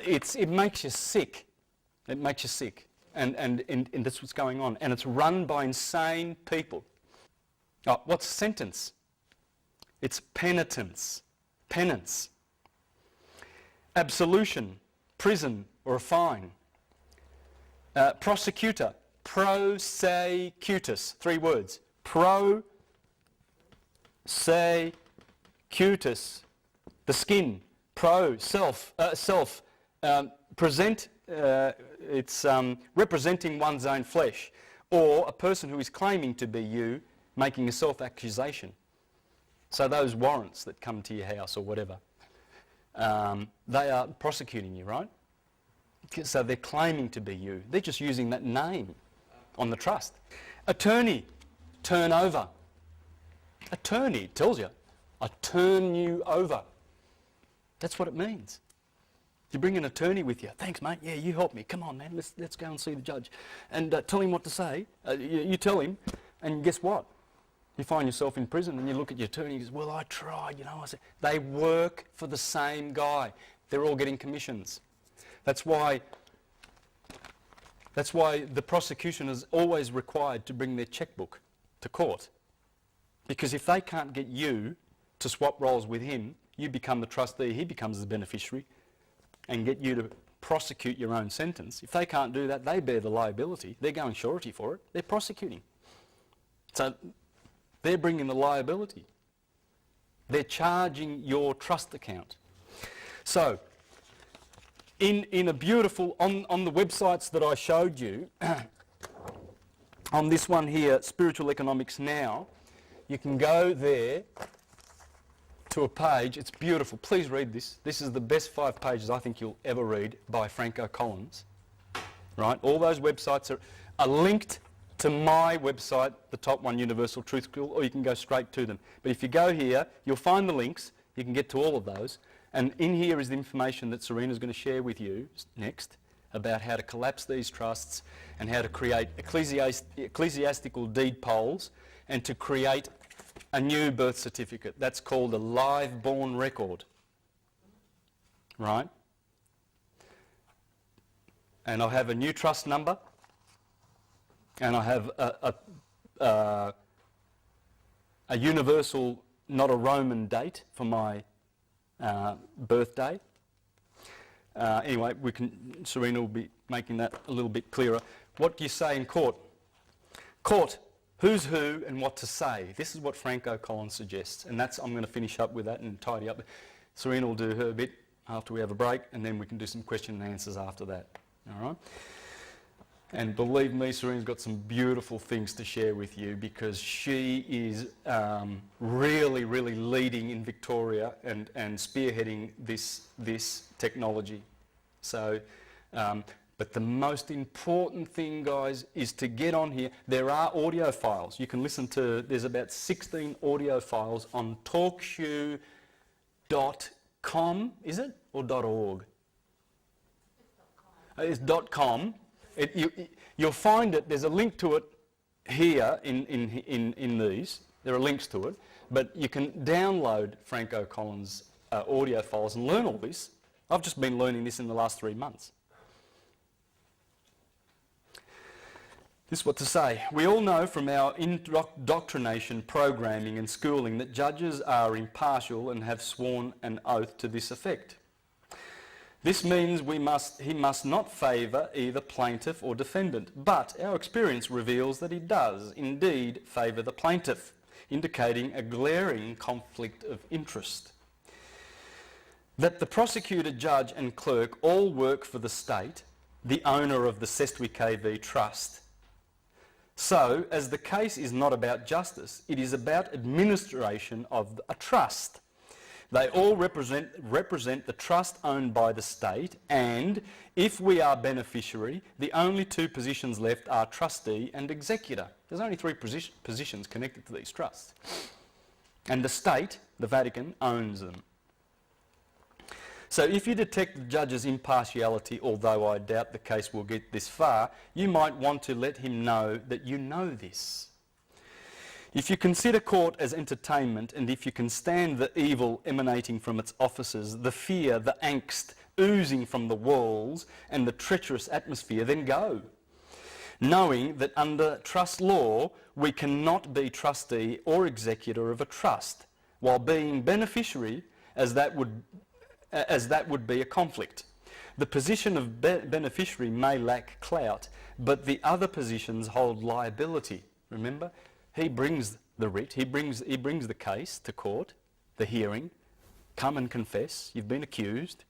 it makes you sick. It makes you sick. And that's what's going on. And it's run by insane people. Oh, what's a sentence? It's penitence. Penance. Absolution. Prison or a fine. Prosecutor. Prosecutus. 3 words. Prosecutus. The skin. Self. Present. It's representing one's own flesh, or a person who is claiming to be you, making a self-accusation. So those warrants that come to your house or whatever, they are prosecuting you, right? So they're claiming to be you. They're just using that name on the trust. Attorney, turn over. Attorney tells you, I turn you over. That's what it means. You bring an attorney with you. Thanks, mate. Yeah, you help me. Come on, man. Let's go and see the judge. And tell him what to say. You tell him, and guess what? You find yourself in prison and you look at your attorney and he goes, well, I tried, I said, they work for the same guy. They're all getting commissions. That's why the prosecution is always required to bring their checkbook to court. Because if they can't get you to swap roles with him, you become the trustee, he becomes the beneficiary, and get you to prosecute your own sentence. If they can't do that, they bear the liability. They're going surety for it. They're prosecuting. So they're bringing the liability. They're charging your trust account. So in a beautiful, on the websites that I showed you, on this one here, Spiritual Economics Now, you can go there to a page. It's beautiful. Please read this. This is the best 5 pages I think you'll ever read by Franco Collins. Right? All those websites are linked to my website, the Top One Universal Truth School, or you can go straight to them. But if you go here, you'll find the links. You can get to all of those. And in here is the information that Serena's going to share with you next about how to collapse these trusts and how to create ecclesiastical deed polls and to create a new birth certificate. That's called a live born record. Right? And I'll have a new trust number, and I have a universal, not a Roman date for my birthday. Anyway, Serena will be making that a little bit clearer. What do you say in court? Court. Who's who and what to say. This is what Franco Collins suggests. And I'm going to finish up with that and tidy up. Serena will do her bit after we have a break, and then we can do some question and answers after that. All right? And believe me, Serena's got some beautiful things to share with you because she is really, really leading in Victoria and spearheading this technology. So, but the most important thing, guys, is to get on here. There are audio files. You can listen to, there's about 16 audio files on talkshoe.com, is it? Or .org? It's .com. You'll find it, there's a link to it here in these. There are links to it. But you can download Franco Collins' audio files and learn all this. I've just been learning this in the last 3 months. This is what to say. We all know from our indoctrination, programming and schooling that judges are impartial and have sworn an oath to this effect. This means he must not favour either plaintiff or defendant, but our experience reveals that he does indeed favour the plaintiff, indicating a glaring conflict of interest. That the prosecutor, judge and clerk all work for the state, the owner of the Sestwi KV Trust. So, as the case is not about justice, it is about administration of a trust. They all represent the trust owned by the state, and if we are beneficiary, the only 2 positions left are trustee and executor. There's only 3 positions connected to these trusts. And the state, the Vatican, owns them. So if you detect the judge's impartiality, although I doubt the case will get this far, you might want to let him know that you know this. If you consider court as entertainment, and if you can stand the evil emanating from its officers, the fear, the angst, oozing from the walls and the treacherous atmosphere, then go. Knowing that under trust law, we cannot be trustee or executor of a trust, while being beneficiary, as that would be a conflict. The position of beneficiary may lack clout, but the other positions hold liability. Remember, he brings the writ, he brings the case to court, the hearing. Come and confess, you've been accused.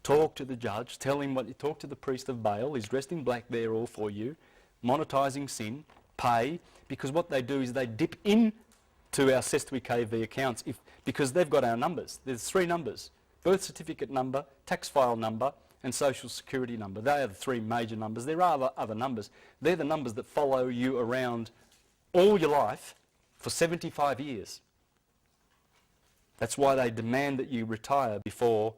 Talk to the judge, tell him what you talk to the priest of Baal, he's dressed in black there all for you, monetising sin, pay, because what they do is they dip in to our Cestui KV accounts because they've got our numbers. There's 3 numbers: birth certificate number, tax file number, and social security number. They are the 3 major numbers. There are other numbers. They're the numbers that follow you around all your life for 75 years. That's why they demand that you retire before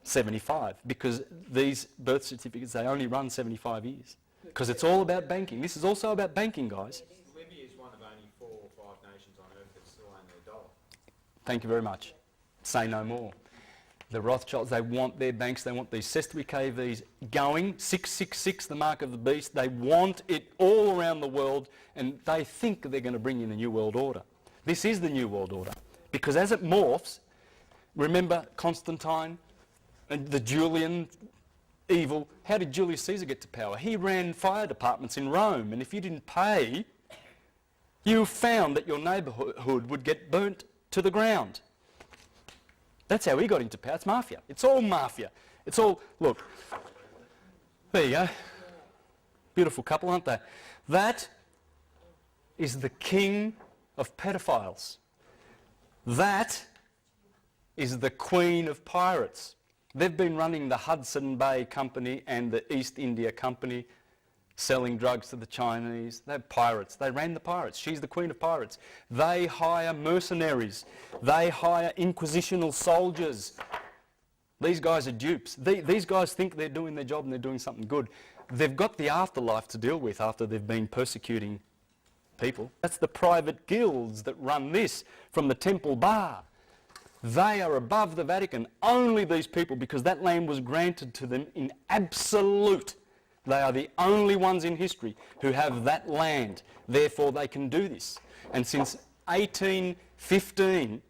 75, because these birth certificates, they only run 75 years. Because it's all about banking. This is also about banking, guys. Libya is one of only 4 or 5 nations on earth that still own their dollar. Thank you very much. Say no more. The Rothschilds, they want their banks, they want these Cestui KVs going, 666, the mark of the beast. They want it all around the world, and they think they're going to bring in a new world order. This is the new world order. Because as it morphs, remember Constantine and the Julian evil, how did Julius Caesar get to power? He ran fire departments in Rome, and if you didn't pay, you found that your neighbourhood would get burnt to the ground. That's how he got into power. It's mafia. It's all mafia. It's all, look, there you go. Beautiful couple, aren't they? That is the king of pedophiles. That is the queen of pirates. They've been running the Hudson Bay Company and the East India Company, selling drugs to the Chinese. They're pirates. They ran the pirates. She's the queen of pirates. They hire mercenaries. They hire inquisitional soldiers. These guys are dupes. These guys think they're doing their job and they're doing something good. They've got the afterlife to deal with after they've been persecuting people. That's the private guilds that run this from the Temple Bar. They are above the Vatican. Only these people, because that land was granted to them in absolute. They are the only ones in history who have that land. Therefore, they can do this. And since 1815,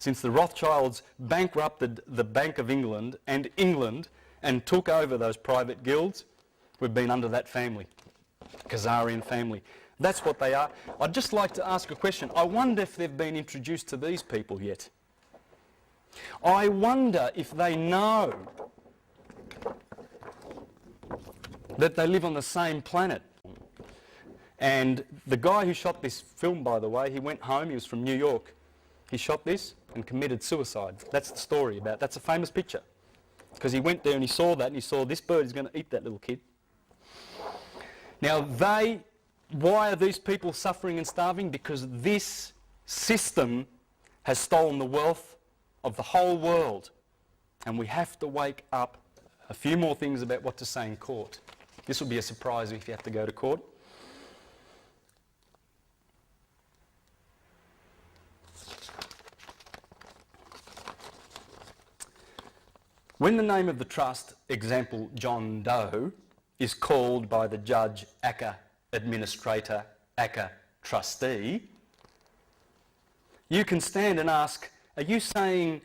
since the Rothschilds bankrupted the Bank of England and took over those private guilds, we've been under that family, Khazarian family. That's what they are. I'd just like to ask a question. I wonder if they've been introduced to these people yet. I wonder if they know that they live on the same planet. And the guy who shot this film, by the way, he went home, he was from New York. He shot this and committed suicide. That's the story about it. That's a famous picture. Because he went there and he saw that and he saw this bird is going to eat that little kid. Now why are these people suffering and starving? Because this system has stolen the wealth of the whole world. And we have to wake up. A few more things about what to say in court. This will be a surprise if you have to go to court. When the name of the trust, example John Doe, is called by the judge ACCA administrator, ACCA trustee, you can stand and ask, are you saying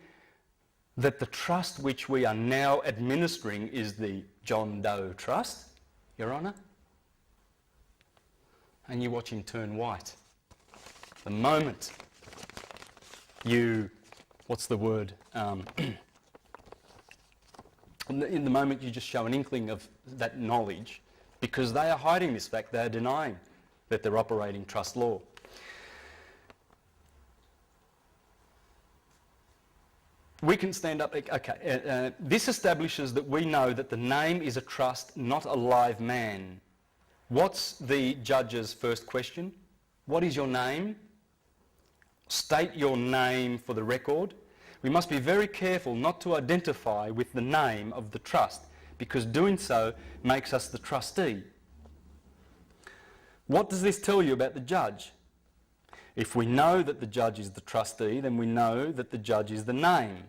that the trust which we are now administering is the John Doe Trust, Your Honour? And you watch him turn white. The moment you, what's the word? In the moment you just show an inkling of that knowledge, because they are hiding this fact, they are denying that they're operating trust law. We can stand up, okay, this establishes that we know that the name is a trust, not a live man. What's the judge's first question? What is your name? State your name for the record. We must be very careful not to identify with the name of the trust, because doing so makes us the trustee. What does this tell you about the judge? If we know that the judge is the trustee, then we know that the judge is the name.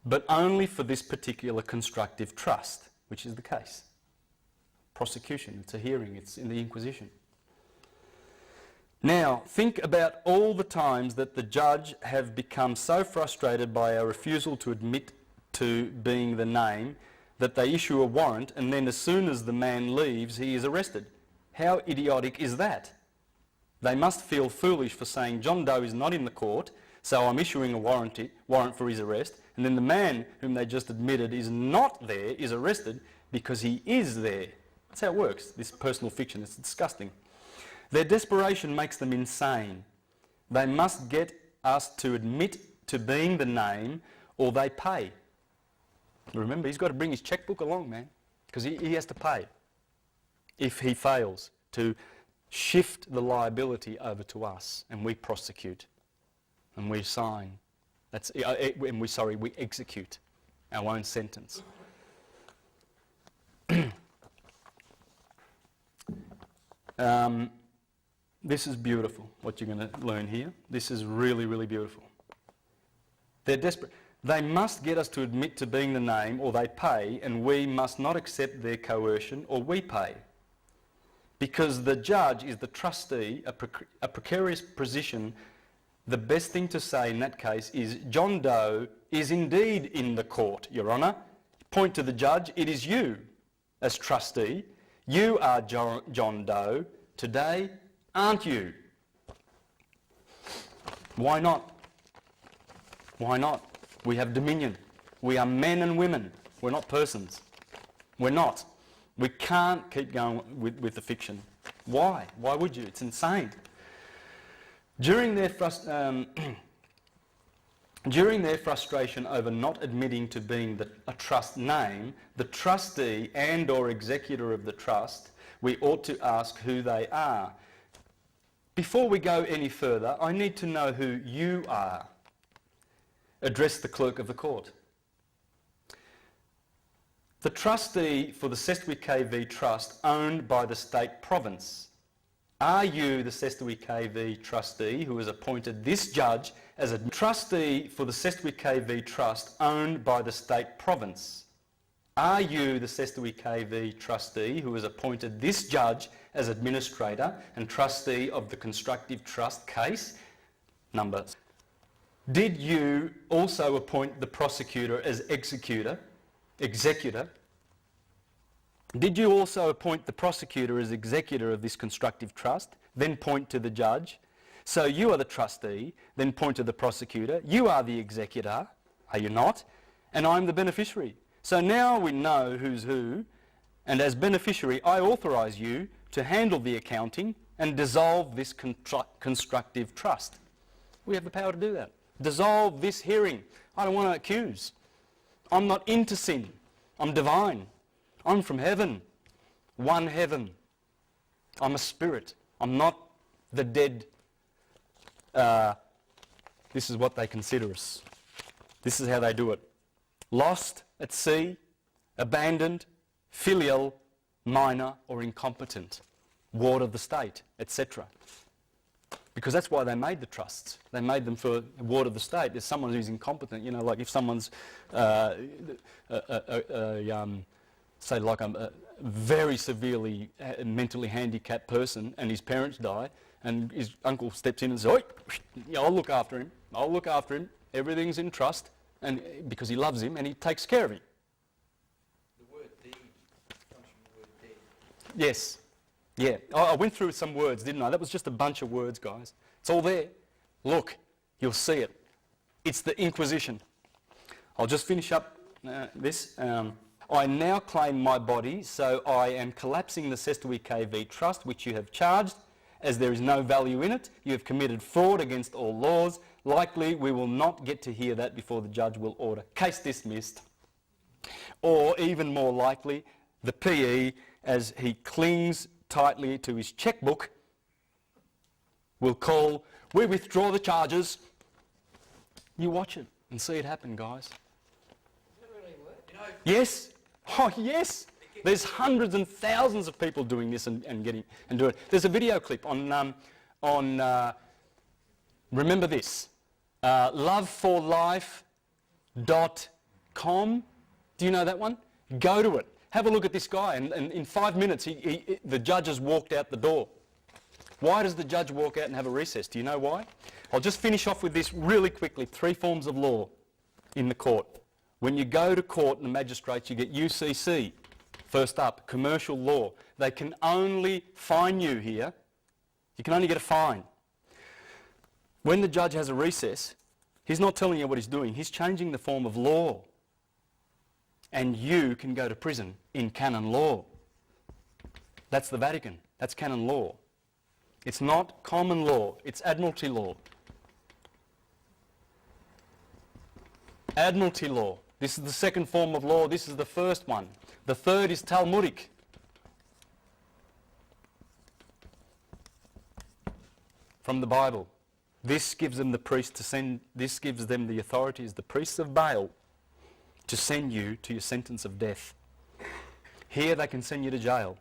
but only for this particular constructive trust, which is the case. Prosecution, it's a hearing, it's in the Inquisition. Now, think about all the times that the judge have become so frustrated by our refusal to admit to being the name that they issue a warrant, and then as soon as the man leaves, he is arrested. How idiotic is that? They must feel foolish for saying John Doe is not in the court, so I'm issuing a warrant for his arrest, and then the man whom they just admitted is not there is arrested because he is there. That's how it works, this personal fiction. It's disgusting. Their desperation makes them insane. They must get us to admit to being the name or they pay. Remember, he's got to bring his checkbook along, man, because he has to pay if he fails to shift the liability over to us, and we prosecute and we sign. We execute our own sentence. This is beautiful, what you're going to learn here. This is really, really beautiful. They're desperate. They must get us to admit to being the name or they pay, and we must not accept their coercion or we pay. Because the judge is the trustee, a precarious position, the best thing to say in that case is John Doe is indeed in the court, Your Honour. Point to the judge, it is you as trustee. You are John Doe today, aren't you? Why not? Why not? We have dominion. We are men and women. We're not persons. We're not. We can't keep going with the fiction. Why? Why would you? It's insane. During their frustration over not admitting to being a trust name, the trustee and or executor of the trust, we ought to ask who they are. Before we go any further, I need to know who you are. Address the clerk of the court. The trustee for the Cestui KV Trust owned by the state province. Are you the Cestui KV trustee who has appointed this judge as a trustee for the Cestui KV Trust owned by the state province? Are you the Cestui KV trustee who has appointed this judge as administrator and trustee of the constructive trust case? Number. Did you also appoint the prosecutor as executor? Did you also appoint the prosecutor as executor of this constructive trust? Then point to the judge. So you are the trustee, then point to the prosecutor. You are the executor, are you not? And I'm the beneficiary. So now we know who's who, and as beneficiary, I authorise you to handle the accounting and dissolve this constructive trust. We have the power to do that. Dissolve this hearing. I don't want to accuse. I'm not into sin. I'm divine. I'm from heaven. One heaven. I'm a spirit. I'm not the dead. This is what they consider us. This is how they do it. Lost at sea, abandoned, filial, minor or incompetent, ward of the state, etc. Because that's why they made the trusts. They made them for a ward of the state. There's someone who's incompetent, you know, like if someone's, say like a very severely mentally handicapped person and his parents die and his uncle steps in and says, "Oi, yeah, I'll look after him, everything's in trust," and because he loves him and he takes care of him. The word deed comes from the word deed. Yes. Yeah, I went through some words, didn't I? That was just a bunch of words, guys. It's all there. Look, you'll see it. It's the Inquisition. I'll just finish up this. I now claim my body, so I am collapsing the Cestui KV Trust, which you have charged, as there is no value in it. You have committed fraud against all laws. Likely, we will not get to hear that before the judge will order case dismissed. Or even more likely, the PE, as he clings tightly to his checkbook, will call, "We withdraw the charges." You watch it and see it happen, guys. Does it really work? You know, Yes. Oh, yes. There's hundreds and thousands of people doing this and doing it. There's a video clip on remember this, loveforlife.org. Com, do you know that one? Go to it. Have a look at this guy, and in 5 minutes, the judge has walked out the door. Why does the judge walk out and have a recess? Do you know why? I'll just finish off with this really quickly. 3 forms of law in the court. When you go to court and the magistrates, you get UCC. First up, commercial law. They can only fine you here. You can only get a fine. When the judge has a recess, he's not telling you what he's doing. He's changing the form of law. And you can go to prison in canon law. That's the Vatican. That's canon law. It's not common law. It's admiralty law. Admiralty law. This is the second form of law. This is the first one. The third is Talmudic. From the Bible. This gives them the priest to send, this gives them the authority as the priests of Baal to send you to your sentence of death. Here they can send you to jail.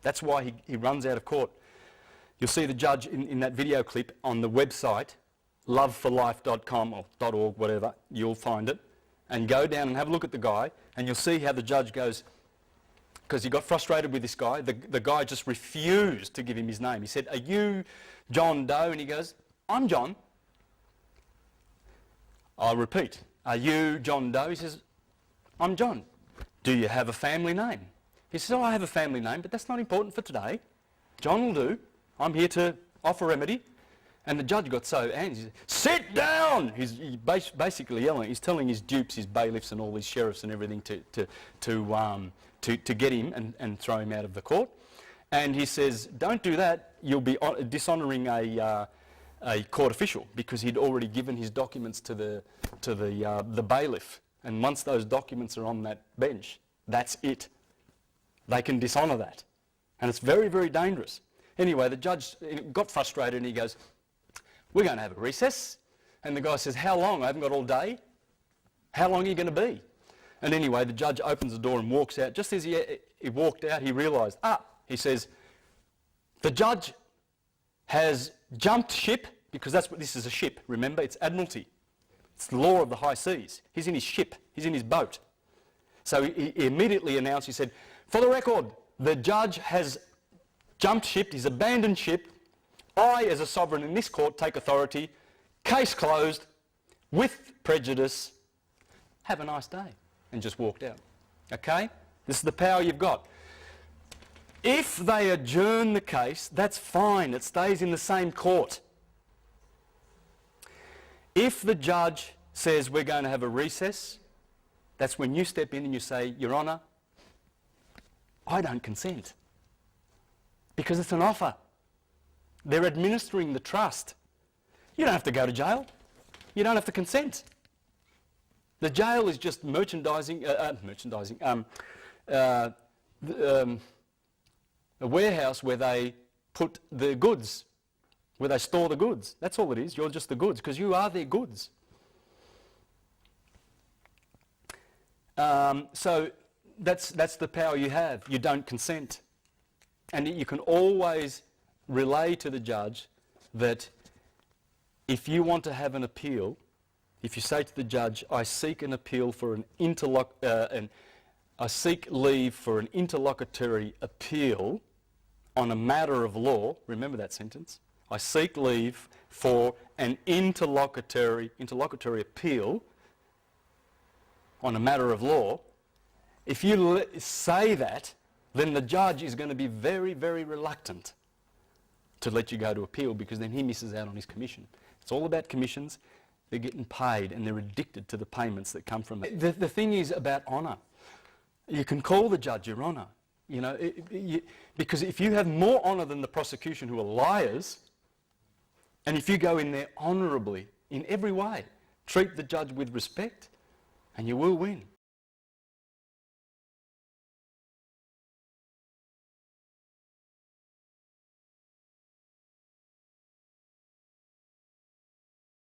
That's why he runs out of court. You'll see the judge in that video clip on the website, loveforlife.com or .org, whatever, you'll find it. And go down and have a look at the guy, and you'll see how the judge goes, because he got frustrated with this guy. The guy just refused to give him his name. He said, "Are you John Doe?" And he goes, "I'm John." I'll repeat, "Are you John Doe?" He says, "I'm John." "Do you have a family name?" He says, "Oh, I have a family name, but that's not important for today. John will do. I'm here to offer remedy." And the judge got so angry. He said, "Sit down!" He's basically yelling. He's telling his dupes, his bailiffs and all his sheriffs and everything to get him and throw him out of the court. And he says, "Don't do that. You'll be dishonouring a court official," because he'd already given his documents to the bailiff. And once those documents are on that bench, that's it. They can dishonour that. And it's very, very dangerous. Anyway, the judge got frustrated and he goes, "We're going to have a recess." And the guy says, "How long? I haven't got all day. How long are you going to be?" And anyway, the judge opens the door and walks out. Just as he walked out, he realised, he says, "The judge has jumped ship," because that's what this is, a ship. Remember, it's admiralty. It's the law of the high seas. He's in his ship. He's in his boat. So he immediately announced, he said, "For the record, the judge has jumped ship. He's abandoned ship. I, as a sovereign in this court, take authority. Case closed, with prejudice. Have a nice day." And just walked out. Okay? This is the power you've got. If they adjourn the case, that's fine. It stays in the same court. If the judge says we're going to have a recess, that's when you step in and you say, "Your Honour, I don't consent." Because it's an offer. They're administering the trust. You don't have to go to jail. You don't have to consent. The jail is just a warehouse where they put the goods, where they store the goods. That's all it is. You're just the goods, because you are their goods. So that's the power you have. You don't consent. And you can always relay to the judge that if you want to have an appeal, if you say to the judge, "I seek an appeal for I seek leave for an interlocutory appeal on a matter of law," remember that sentence, "I seek leave for an interlocutory appeal on a matter of law," if you say that, then the judge is going to be very, very reluctant to let you go to appeal, because then he misses out on his commission. It's all about commissions. They're getting paid and they're addicted to the payments that come from it. The thing is about honour. You can call the judge your honour, you know, because if you have more honour than the prosecution, who are liars, and if you go in there honourably in every way, treat the judge with respect, and you will win.